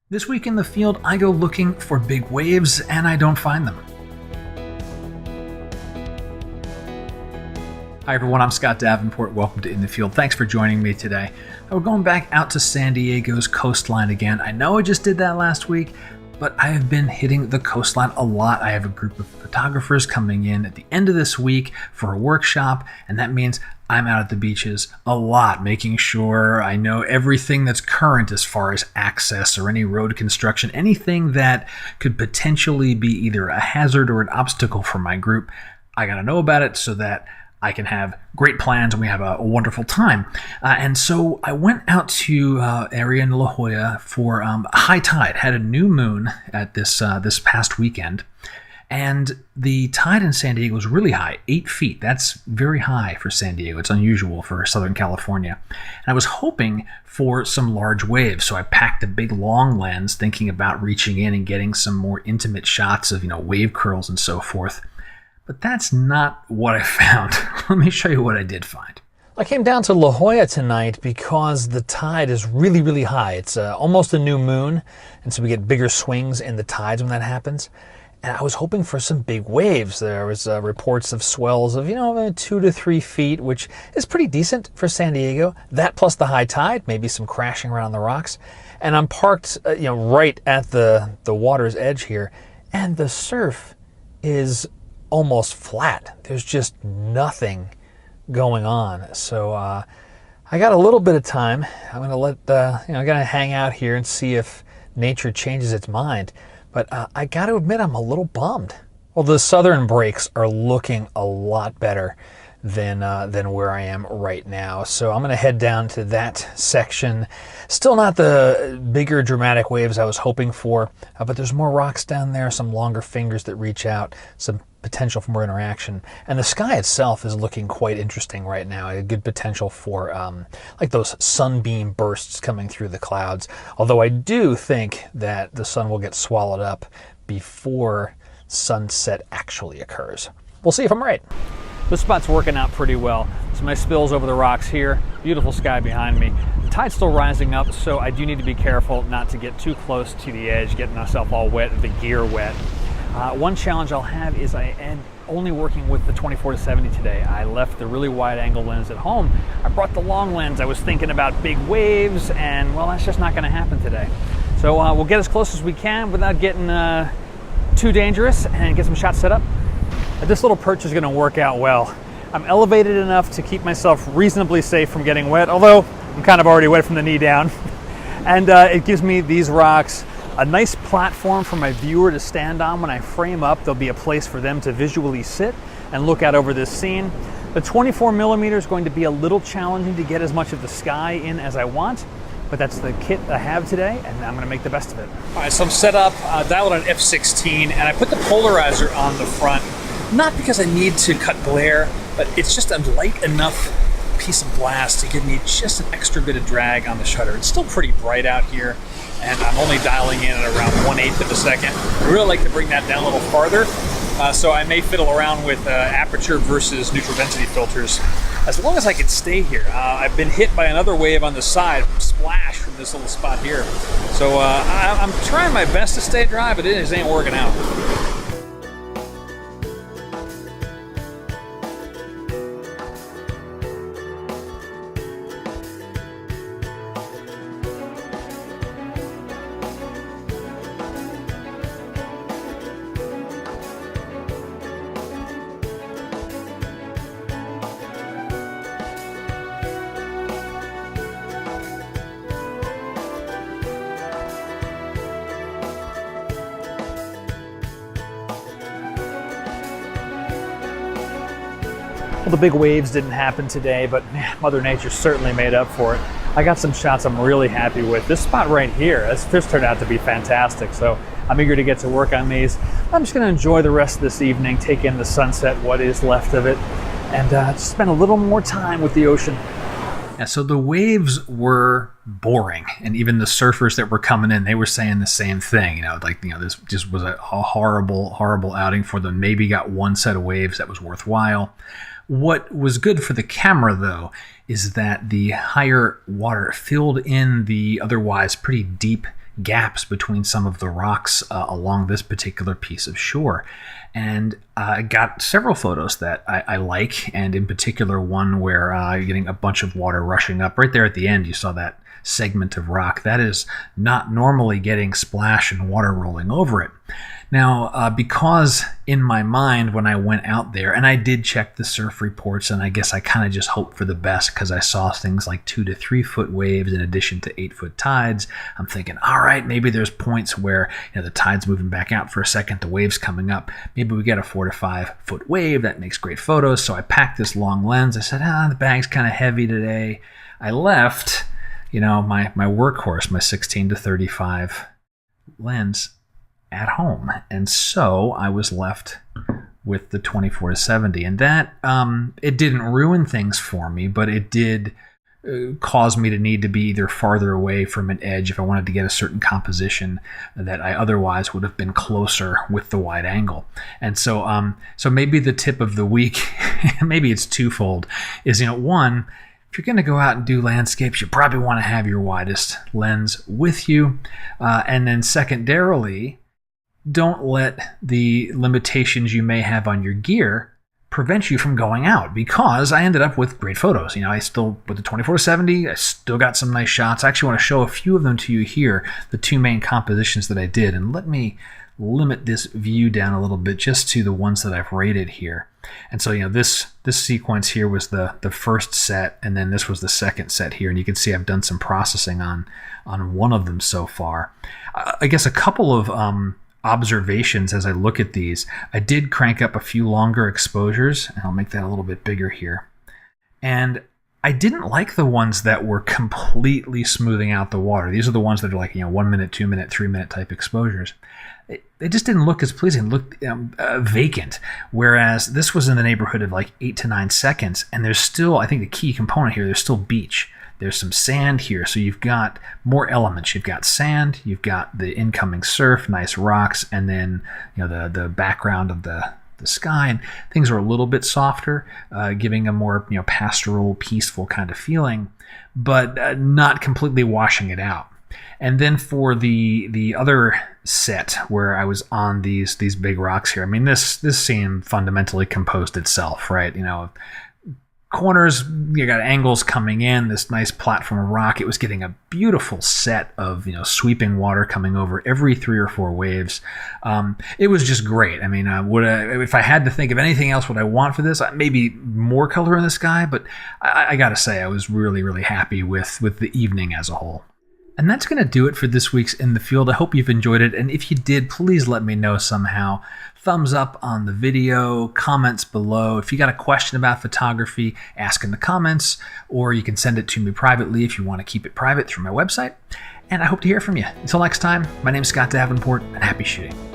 This week in the field, I go looking for big waves and I don't find them. Hi everyone, I'm Scott Davenport. Welcome to In the Field. Thanks for joining me today. We're going back out to San Diego's coastline again. I know I just did that last week, but I have been hitting the coastline a lot. I have a group of photographers coming in at the end of this week for a workshop, and that means I'm out at the beaches a lot, making sure I know everything that's current as far as access or any road construction, anything that could potentially be either a hazard or an obstacle for my group. I gotta know about it so that I can have great plans and we have a wonderful time. And so I went out to area in La Jolla for high tide. Had a new moon at this past weekend. And the tide in San Diego was really high, 8 feet. That's very high for San Diego. It's unusual for Southern California. And I was hoping for some large waves, so I packed a big long lens thinking about reaching in and getting some more intimate shots of, wave curls and so forth. But that's not what I found. Let me show you what I did find. I came down to La Jolla tonight because the tide is really, really high. It's almost a new moon, and so we get bigger swings in the tides when that happens. And I was hoping for some big waves. There was reports of swells of, 2 to 3 feet, which is pretty decent for San Diego. That plus the high tide, maybe some crashing around the rocks. And I'm parked, right at the water's edge here, and the surf is almost flat. There's just nothing going on. So I got a little bit of time. I'm going to let I'm going to hang out here and see if nature changes its mind. But I got to admit, I'm a little bummed. Well, the southern breaks are looking a lot better than where I am right now. So I'm going to head down to that section. Still not the bigger dramatic waves I was hoping for, but there's more rocks down there, some longer fingers that reach out, some potential for more interaction. And the sky itself is looking quite interesting right now. A good potential for like those sunbeam bursts coming through the clouds. Although I do think that the sun will get swallowed up before sunset actually occurs. We'll see if I'm right. This spot's working out pretty well. Some nice spills over the rocks here. Beautiful sky behind me. The tide's still rising up, so I do need to be careful not to get too close to the edge, getting myself all wet, the gear wet. One challenge I'll have is I am only working with the 24-70 today. I left the really wide angle lens at home. I brought the long lens. I was thinking about big waves, and well, that's just not going to happen today. So we'll get as close as we can without getting too dangerous and get some shots set up. This little perch is going to work out well. I'm elevated enough to keep myself reasonably safe from getting wet, although I'm kind of already wet from the knee down. And it gives me these rocks a nice platform for my viewer to stand on. When I frame up, there'll be a place for them to visually sit and look out over this scene. The 24mm is going to be a little challenging to get as much of the sky in as I want, but that's the kit I have today, and I'm going to make the best of it. All right, so I'm set up, dialed on f16, and I put the polarizer on the front, not because I need to cut glare, but it's just a light enough piece of glass to give me just an extra bit of drag on the shutter. It's still pretty bright out here, and I'm only dialing in at around 1/8 of a second. I really like to bring that down a little farther, so I may fiddle around with aperture versus neutral density filters as long as I can stay here. I've been hit by another wave on the side, splash from this little spot here. So I'm trying my best to stay dry, but it just ain't working out. Well, the big waves didn't happen today, but Mother Nature certainly made up for it. I got some shots I'm really happy with. This spot right here, this fish turned out to be fantastic, so I'm eager to get to work on these. I'm just going to enjoy the rest of this evening, take in the sunset, what is left of it, and just spend a little more time with the ocean. Yeah, so the waves were boring, and even the surfers that were coming in, they were saying the same thing. This just was a horrible, horrible outing for them. Maybe got one set of waves that was worthwhile. What was good for the camera, though, is that the higher water filled in the otherwise pretty deep gaps between some of the rocks along this particular piece of shore. And I got several photos that I like, and in particular one where you're getting a bunch of water rushing up. Right there at the end, you saw that segment of rock. That is not normally getting splash and water rolling over it. Now, because in my mind when I went out there, and I did check the surf reports, and I guess I kind of just hoped for the best because I saw things like 2 to 3 foot waves in addition to 8 foot tides. I'm thinking, all right, maybe there's points where the tide's moving back out for a second, the wave's coming up. Maybe we get a 4 to 5 foot wave. That makes great photos. So I packed this long lens. I said, the bag's kind of heavy today. I left, my workhorse, my 16 to 35 lens at home, and so I was left with the 24 to 70, and that it didn't ruin things for me, but it did cause me to need to be either farther away from an edge if I wanted to get a certain composition that I otherwise would have been closer with the wide angle. And so so maybe the tip of the week, maybe it's twofold, is one, if you're going to go out and do landscapes, you probably want to have your widest lens with you, and then secondarily, don't let the limitations you may have on your gear prevent you from going out, because I ended up with great photos. I still, with the 24-70, I still got some nice shots. I actually want to show a few of them to you here, the 2 main compositions that I did. And let me limit this view down a little bit just to the ones that I've rated here. And so, this sequence here was the first set, and then this was the second set here. And you can see I've done some processing on one of them so far. I guess a couple of observations as I look at these. I did crank up a few longer exposures, and I'll make that a little bit bigger here. And I didn't like the ones that were completely smoothing out the water. These are the ones that are like 1 minute, 2 minute, 3 minute type exposures. They just didn't look as pleasing. It looked vacant. Whereas this was in the neighborhood of like 8 to 9 seconds, and there's still, I think the key component here, there's still beach. There's some sand here, so you've got more elements. You've got sand, you've got the incoming surf, nice rocks, and then the background of the sky, and things are a little bit softer, giving a more pastoral, peaceful kind of feeling, but not completely washing it out. And then for the other set where I was on these big rocks here, I mean this scene fundamentally composed itself, right? Corners, you got angles coming in, this nice platform of rock. It was getting a beautiful set of sweeping water coming over every 3 or 4 waves. It was just great. I mean, if I had to think of anything else, what I want for this, maybe more color in the sky, but I got to say I was really, really happy with the evening as a whole. And that's going to do it for this week's In the Field. I hope you've enjoyed it, and if you did, please let me know somehow. Thumbs up on the video, comments below. If you got a question about photography, ask in the comments, or you can send it to me privately if you want to keep it private through my website. And I hope to hear from you. Until next time, my name is Scott Davenport, and happy shooting.